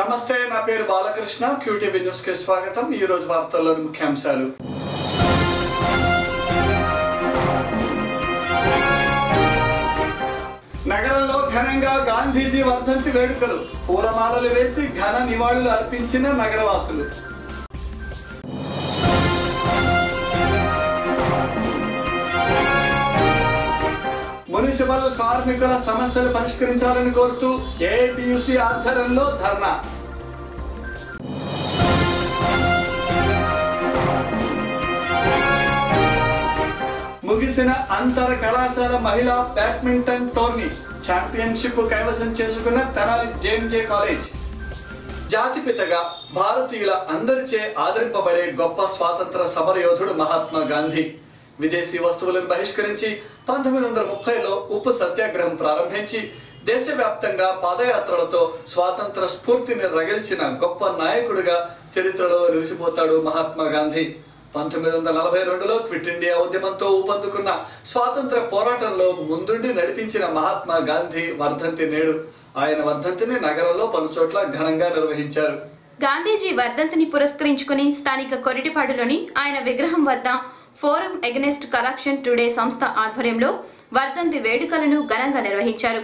నమస్తే, నా పేరు బాలకృష్ణ. క్యూటీవీ న్యూస్ కి స్వాగతం. ఈ రోజు వార్తల్లోని ముఖ్యాంశాలు. నగరంలో ఘనంగా గాంధీజీ వర్ధంతి వేడుకలు. పూలమాలలు వేసి ఘన నివాళులు అర్పించిన నగరవాసులు. మున్సిపల్ కార్మికుల సమస్యలు పరిష్కరించాలని కోరుతూ ఏఐటీయూసీ ఆధ్వర్యంలో ధర్నా. ముగిసిన అంతర కళాశాల మహిళా బ్యాడ్మింటన్ టోర్నీ ఛాంపియన్షిప్ కైవసం చేసుకున్న తెనాలి జేఎంజే కాలేజ్. జాతిపితగా భారతీయుల అందరిచే ఆదరింపబడే గొప్ప స్వాతంత్ర సమరయోధుడు మహాత్మా గాంధీ విదేశీ వస్తువులను బహిష్కరించి 1930లో ఉప్పు సత్యాగ్రహం ప్రారంభించి దేశవ్యాప్తంగా పాదయాత్రలతో స్వాతంత్ర స్ఫూర్తిని రగిల్చిన గొప్ప నాయకుడిగా చరిత్రలో నిలిచిపోతాడు మహాత్మా గాంధీ. 1942లో క్విట్ ఇండియా ఉద్యమంతో ఊపందుకున్న స్వాతంత్ర పోరాటంలో ముందుండి నడిపించిన మహాత్మా గాంధీ వర్ధంతి నేడు. ఆయన వర్ధంతిని నగరంలో పలుచోట్ల ఘనంగా నిర్వహించారు. గాంధీజీ వర్ధంతిని పురస్కరించుకుని స్థానిక కొరిటిపాడులోని ఆయన విగ్రహం వద్ద ఫోరం అగెనిస్ట్ కరప్షన్ టుడే సంస్థ ఆధ్వర్యంలో వర్ధంతి వేడుకలను ఘనంగా నిర్వహించారు.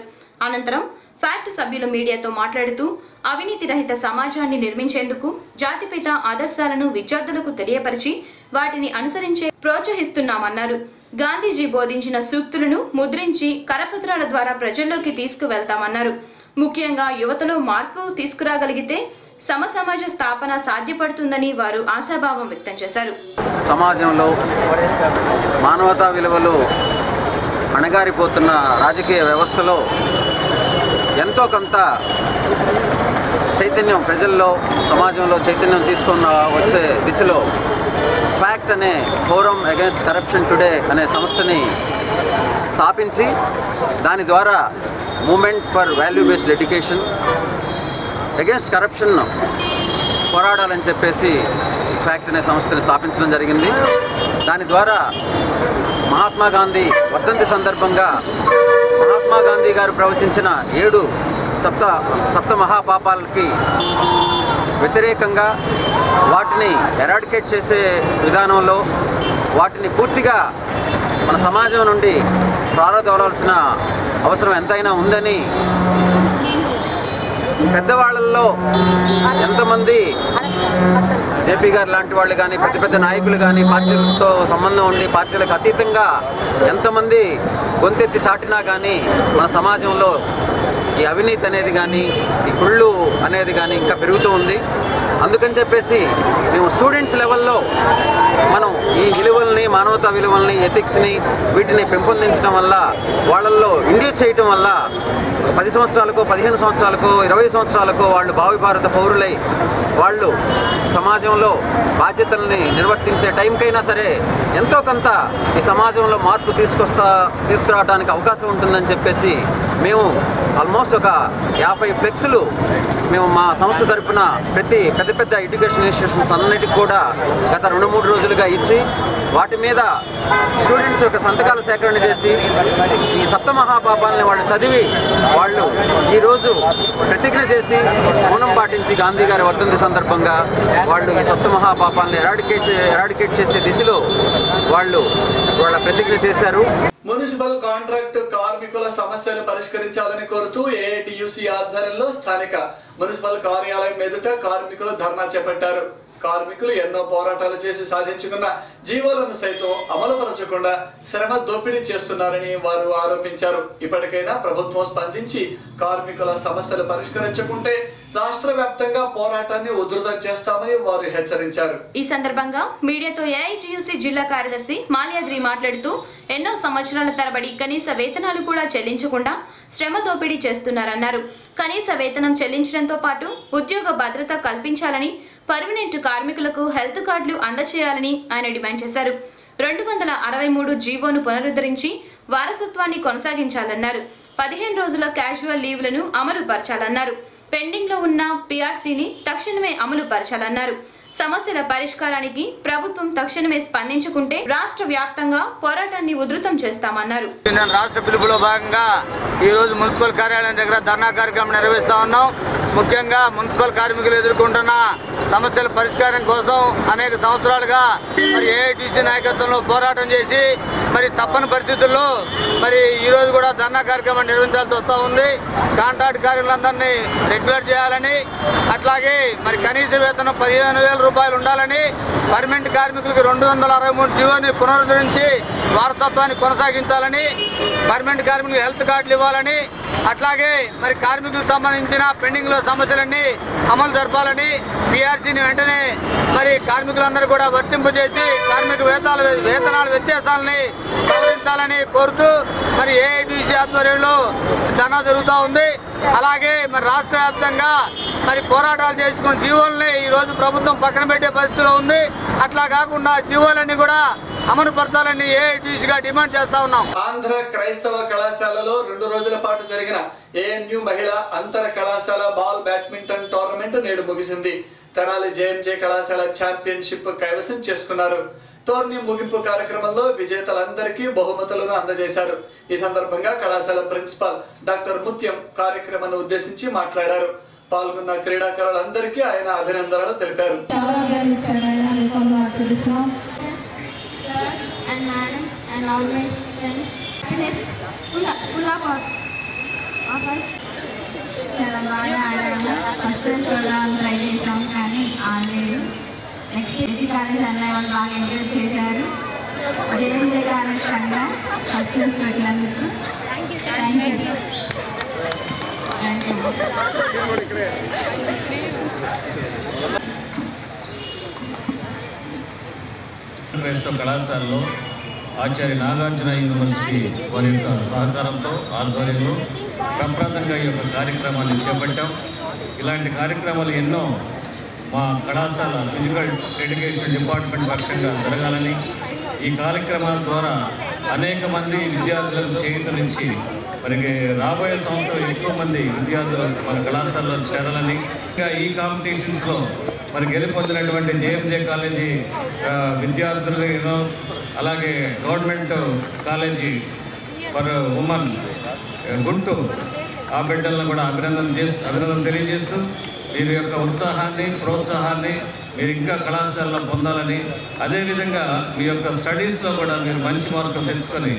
అనంతరం ఫ్యాక్ట్ సభ్యులు మీడియాతో మాట్లాడుతూ అవినీతి రహిత సమాజాన్ని నిర్మించేందుకు జాతిపిత ఆదర్శాలను విద్యార్థులకు తెలియపరిచి వాటిని అనుసరించే ప్రోత్సహిస్తున్నామన్నారు. గాంధీజీ బోధించిన సూక్తులను ముద్రించి కరపత్రాల ద్వారా ప్రజల్లోకి తీసుకువెళ్తామన్నారు. ముఖ్యంగా యువతలో మార్పు తీసుకురాగలిగితే సమసమాజ స్థాపన సాధ్యపడుతుందని వారు ఆశాభావం వ్యక్తం చేశారు. సమాజంలో మానవతా విలువలు అణగారిపోతున్న రాజకీయ వ్యవస్థలో ఎంతో కొంత చైతన్యం ప్రజల్లో సమాజంలో చైతన్యం తీసుకున్న వచ్చే దిశలో ఫ్యాక్ట్ అనే ఫోరం అగెన్స్ట్ కరప్షన్ టుడే అనే సంస్థని స్థాపించి దాని ద్వారా movement for value based education against corruption పోరాడాలని చెప్పేసి ఫ్యాక్ట్ అనే సంస్థని స్థాపించడం జరిగింది. దాని ద్వారా మహాత్మా గాంధీ వర్ధంతి సందర్భంగా మహాత్మా గాంధీ గారు ప్రవచించిన 7 సప్త మహాపాపాలకి వ్యతిరేకంగా వాటిని ఎరాడికేట్ చేసే విధానంలో వాటిని పూర్తిగా మన సమాజం నుండి ప్రారదోలాల్సిన అవసరం ఎంతైనా ఉందని పెద్దవాళ్ళల్లో ఎంతమంది జేపీ గారు లాంటి వాళ్ళు కానీ పెద్ద పెద్ద నాయకులు కానీ పార్టీలతో సంబంధం ఉండి పార్టీలకు అతీతంగా ఎంతమంది గొంతెత్తి చాటినా కానీ మన సమాజంలో ఈ అవినీతి అనేది కానీ ఈ కుళ్ళు అనేది కానీ ఇంకా పెరుగుతూ ఉంది. అందుకని చెప్పేసి మేము స్టూడెంట్స్ లెవెల్లో మనం ఈ విలువల్ని మానవతా విలువల్ని ఎథిక్స్ని వీటిని పెంపొందించడం వల్ల వాళ్ళల్లో ఇండ్యూస్ చేయటం వల్ల 10 సంవత్సరాలకో 15 సంవత్సరాలకో 20 సంవత్సరాలకో వాళ్ళు భావి భారత పౌరులై వాళ్ళు సమాజంలో బాధ్యతల్ని నిర్వర్తించే టైంకైనా సరే ఎంతో కొంత ఈ సమాజంలో మార్పు తీసుకురావడానికి అవకాశం ఉంటుందని చెప్పేసి మేము ఆల్మోస్ట్ ఒక 50 ఫ్లెక్స్లు మేము మా సంస్థ తరఫున ప్రతి పెద్ద ఎడ్యుకేషన్ ఇన్స్టిట్యూషన్స్ అన్నిటికి కూడా గత 2-3 రోజులుగా ఇచ్చి వాటి మీద స్టూడెంట్స్ యొక్క సంతకాల సేకరణ చేసి ఈ సప్తమహాపాపాలని వాళ్ళు చదివి వాళ్ళు ఈరోజు ప్రతిజ్ఞ చేసి మౌనం పాటించి గాంధీ గారి వర్ధంతి సందర్భంగా వాళ్ళు ఈ సప్తమహాపాపాలని ఎరాడికేట్ చేసే దిశలో వాళ్ళు వాళ్ళ ప్రతిజ్ఞ చేశారు. మున్సిపల్ కాంట్రాక్ట్ కార్మికుల సమస్యలు పరిష్కరించాలని కోరుతూ ఏఐటీయూసీ ఆధ్వర్యంలో స్థానిక మున్సిపల్ కార్యాలయం ఎదుట కార్మికులు ధర్నా చేపట్టారు. కార్మికులు ఎన్నో పోరాటాలు చేసి సాధించుకున్న జీవోలను సైతం అమలుపరచకుండా శ్రమ దోపిడీ చేస్తున్నారని వారు ఆరోపించారు. ఇప్పటికైనా ప్రభుత్వం స్పందించి కార్మికుల సమస్యలు పరిష్కరించకుంటే రాష్ట్ర వ్యాప్తంగా పోరాటాన్ని ఉధృతం చేస్తామని వారు హెచ్చరించారు. ఈ సందర్భంగా మీడియాతో ఏఐటీయూసీ జిల్లా కార్యదర్శి మాల్యాద్రి మాట్లాడుతూ ఎన్నో సంవత్సరాల తరబడి కనీస వేతనాలు కూడా చెల్లించకుండా శ్రమ దోపిడీ చేస్తున్నారన్నారు. కనీస వేతనం చెల్లించడంతో పాటు ఉద్యోగ భద్రత కల్పించాలని, పర్మనెంట్ కార్మికులకు హెల్త్ కార్డులు అందజేయాలని ఆయన డిమాండ్ చేశారు. 263 జీవోను పునరుద్ధరించి వారసత్వాన్ని కొనసాగించాలన్నారు. 15 రోజుల క్యాజువల్ లీవ్లను అమలు పరచాలన్నారు. పెండింగ్ లో ఉన్న పిఆర్సీని తక్షణమే అమలు పరచాలన్నారు. సమస్యల పరిష్కారానికి ప్రభుత్వం తక్షణమే స్పందించుకుంటే రాష్ట్ర వ్యాప్తంగా పోరాటాన్ని ఉధృతం చేస్తామన్నారు. రాష్ట్ర పిలుపులో భాగంగా ఈ రోజు మున్సిపల్ కార్యాలయం దగ్గర ధర్నా కార్యక్రమం నిర్వహిస్తా ఉన్నాం. ముఖ్యంగా మున్సిపల్ కార్మికులు ఎదుర్కొంటున్న సమస్యల పరిష్కారం కోసం అనేక సంవత్సరాలుగా మరి ఏఐటీసీ నాయకత్వంలో పోరాటం చేసి మరి తప్పని పరిస్థితుల్లో మరి ఈరోజు కూడా ధర్నా కార్యక్రమం నిర్వహించాల్సి వస్తూ ఉంది. కాంట్రాక్ట్ కార్మికులందరినీ రెగ్యులర్ చేయాలని, అట్లాగే మరి కనీస వేతనం 15,000 రూపాయలు ఉండాలని, పర్మనెంట్ కార్మికులకు 263 జీవోని పునరుద్ధరించి వారసత్వాన్ని కొనసాగించాలని, పర్మనెంట్ కార్మికులకు హెల్త్ కార్డులు ఇవ్వాలని, అట్లాగే మరి కార్మికులకు సంబంధించిన పెండింగ్లో సమస్యలన్నీ అమలు జరపాలని, పీఆర్సీని వెంటనే మరి కార్మికులందరూ కూడా వర్తింపజేసి కార్మిక వేతనాల వ్యత్యాసాలని సవరించాలని కోరుతూ మరి ఏఐటీసీ ఆధ్వర్యంలో ధర్నా జరుగుతూ ఉంది. అలాగే మరి రాష్ట్ర వ్యాప్తంగా మరి పోరాటాలు చేసుకున్న జీవోల్ని ఈరోజు ప్రభుత్వం పక్కన పెట్టే పరిస్థితిలో ఉంది. అట్లా కాకుండా జీవోలన్నీ కూడా అమలు పరచాలని ఏఐటీసీగా డిమాండ్ చేస్తా ఉన్నాం. ఆంధ్ర క్రైస్తవ కళాశాలలో 2 రోజుల పాటు జరిగిన ఏఎన్యు మహిళా అంతర కళాశాల బాల్ బ్యాడ్మింటన్ టోర్నమెంట్ నేడు ముగిసింది. తెనాలి జేఎంజే కళాశాల ఛాంపియన్షిప్ కైవసం చేసుకున్నారు. టోర్నీ ముగింపు కార్యక్రమంలో విజేతలందరికీ బహుమతులను అందజేశారు. ఈ సందర్భంగా కళాశాల ప్రిన్సిపాల్ డాక్టర్ ముత్యం కార్యక్రమాన్ని ఉద్దేశించి మాట్లాడారు. పాల్గొన్న క్రీడాకారులందరికీ ఆయన అభినందనలు తెలిపారు. చాలా బాగా ఆడాము. ఫస్ట్ చూడాలని ట్రై చేసాం కానీ ఆడలేదు. నెక్స్ట్ ఏసీ కాలేజ్ అన్నయ్య వాళ్ళు బాగా ఎంకరేజ్ చేశారు. జేఎంజే కాలేజ్ కన్నా సక్సెస్ పెట్టినందుకు థ్యాంక్ యూ. క్రైస్తవ కళాశాలలో ఆచార్య నాగార్జున యూనివర్సిటీ వారి యొక్క సహకారంతో ఆధ్వర్యంలో ప్రప్రదంగా ఈ యొక్క కార్యక్రమాన్ని చేపట్టాం. ఇలాంటి కార్యక్రమాలు ఎన్నో మా కళాశాల ఫిజికల్ ఎడ్యుకేషన్ డిపార్ట్మెంట్ పక్షంగా జరగాలని, ఈ కార్యక్రమాల ద్వారా అనేక మంది విద్యార్థులకు చేయూతనిచ్చి మరి రాబోయే సంవత్సరం ఎక్కువ మంది విద్యార్థులు మన కళాశాలలో చేరాలని, ఇంకా ఈ కాంపిటీషన్స్లో మరి గెలుపొందినటువంటి జేఎంజే కాలేజీ విద్యార్థులు, అలాగే government college for women Guntur ఆ బిడ్డలను కూడా అభినందన తెలియజేస్తూ వీరి యొక్క ఉత్సాహాన్ని ప్రోత్సాహాన్ని మీరు ఇంకా కళాశాలలో పొందాలని, అదేవిధంగా మీ యొక్క స్టడీస్లో కూడా మీరు మంచి మార్కులు తెచ్చుకొని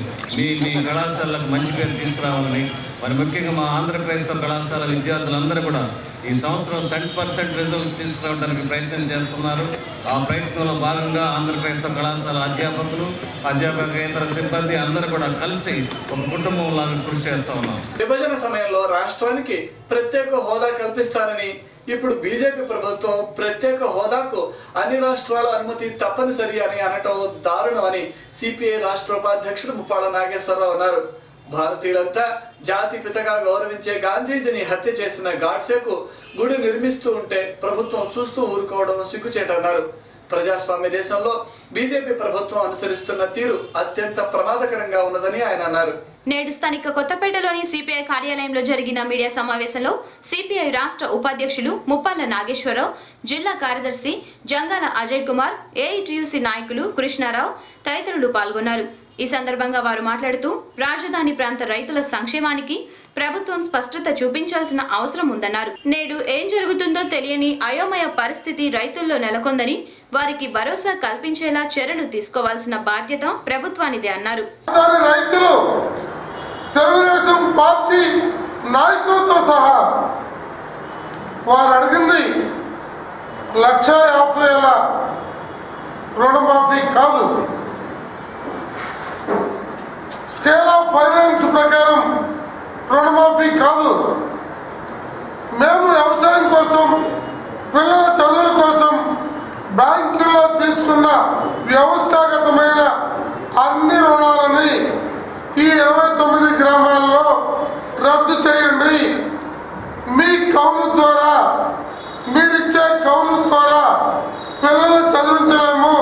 మీ కళాశాలకు మంచి పేరు తీసుకురావాలని, మరి ముఖ్యంగా మా ఆంధ్ర క్రైస్తవ కళాశాల విద్యార్థులందరూ కూడా ఈ సంవత్సరం 100% రిజల్ట్స్ తీసుకురావడానికి ప్రయత్నం చేస్తున్నారు. ఆ ప్రయత్నంలో భాగంగా ఆంధ్ర క్రైస్తవ కళాశాల అధ్యాపకులు, అధ్యాపకేతర సిబ్బంది అందరూ కూడా కలిసి ఒక కుటుంబంలాగా కృషి చేస్తూ ఉన్నాం. విభజన సమయంలో రాష్ట్రానికి ప్రత్యేక హోదా కల్పిస్తానని, ఇప్పుడు బీజేపీ ప్రభుత్వం ప్రత్యేక హోదాకు అన్ని రాష్ట్రాల అనుమతి తప్పనిసరి అని అనటం దారుణమని సిపిఐ రాష్ట్ర ఉపాధ్యక్షుడు ముప్పాళ్ళ నాగేశ్వరరావు అన్నారు. భారతీయులంతా జాతి పితగా గౌరవించే గాంధీజీని హత్య చేసిన గాడ్సేకు గుడి నిర్మిస్తూ ఉంటే ప్రభుత్వం చూస్తూ ఊరుకోవడం సిగ్గుచేటన్నారు. ప్రజాస్వామ్య దేశంలో బీజేపీ ప్రభుత్వం అనుసరిస్తున్న తీరు అత్యంత ప్రమాదకరంగా ఉన్నదని ఆయన అన్నారు. నేడు స్థానిక కొత్తపేటలోని సిపిఐ కార్యాలయంలో జరిగిన మీడియా సమావేశంలో సిపిఐ రాష్ట్ర ఉపాధ్యక్షులు ముప్పాళ్ళ నాగేశ్వరరావు, జిల్లా కార్యదర్శి జంగాల అజయ్ కుమార్, ఏఐటియుసి నాయకులు కృష్ణారావు తదితరులు పాల్గొన్నారు. ఈ సందర్భంగా వారు మాట్లాడుతూ రాజధాని ప్రాంత రైతుల సంక్షేమానికి ప్రభుత్వం స్పష్టత చూపించాల్సిన అవసరం ఉందన్నారు. నేడు ఏం జరుగుతుందో తెలియని అయోమయ పరిస్థితి రైతుల్లో నెలకొందని, వారికి భరోసా కల్పించేలా చర్యలు తీసుకోవాల్సిన బాధ్యత ప్రభుత్వానిదే అన్నారు. రైతులు తెలుగుదేశం పార్టీ నాయకులతో సహా వారు అడిగింది 1,50,000 రుణమాఫీ కాదు, స్కేల్ ఆఫ్ ఫైనాన్స్ ప్రకారం రుణమాఫీ కాదు. మేము వ్యవసాయం కోసం, పిల్లల చదువుల కోసం బ్యాంకుల్లో తీసుకున్న వ్యవస్థాగతమైన అన్ని రుణాలని ఈ 29 గ్రామాల్లో రద్దు చేయండి. మీ కౌలు ద్వారా, మీరిచ్చే కౌలు ద్వారా పిల్లలు చదివించలేము,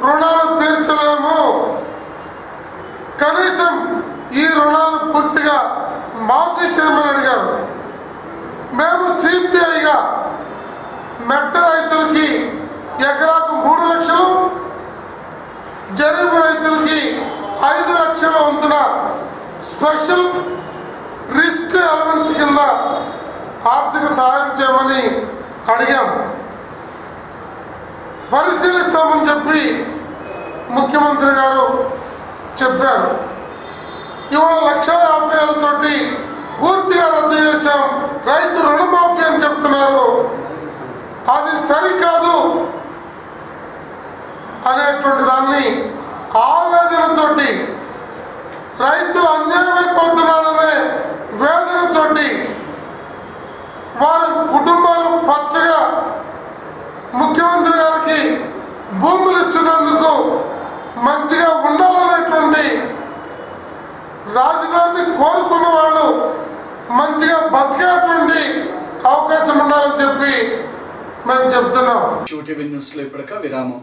రుణాలు తీర్చలేము, కనీసం ఈ రుణాలు పూర్తిగా మాఫీ చేయమని అడిగారు. మేము సిపిఐగా మెట్ట రైతులకి ఎకరాకు 3 లక్షలు, జరీబు రైతులకి 5 లక్షల వంతున స్పెషల్ రిస్క్ అలవెన్స్ కింద ఆర్థిక సహాయం చేయమని అడిగాం. పరిశీలిస్తామని చెప్పి ముఖ్యమంత్రి గారు చెప్పారు. ఇవాళ 1,50,000 పూర్తిగా రద్దు చేశాం, రైతు రుణమాఫీ అని చెప్తున్నారు. అది సరికాదు అనేటువంటి దాన్ని ఆవేదనతోటి, రైతులు అన్యాయమైపోతున్నారనే వేదనతోటి వారి కుటుంబాలు పచ్చగా ముఖ్యమంత్రి గారికి భూములు ఇస్తున్నందుకు మంచిగా ఉండాలనేటువంటి రాజధానిని కోరుకున్న వాళ్ళు మంచిగా బతికేటువంటి అవకాశం ఉండాలని చెప్పి మేము చెప్తున్నాం. న్యూస్ లో ఇప్పటిక విరామం.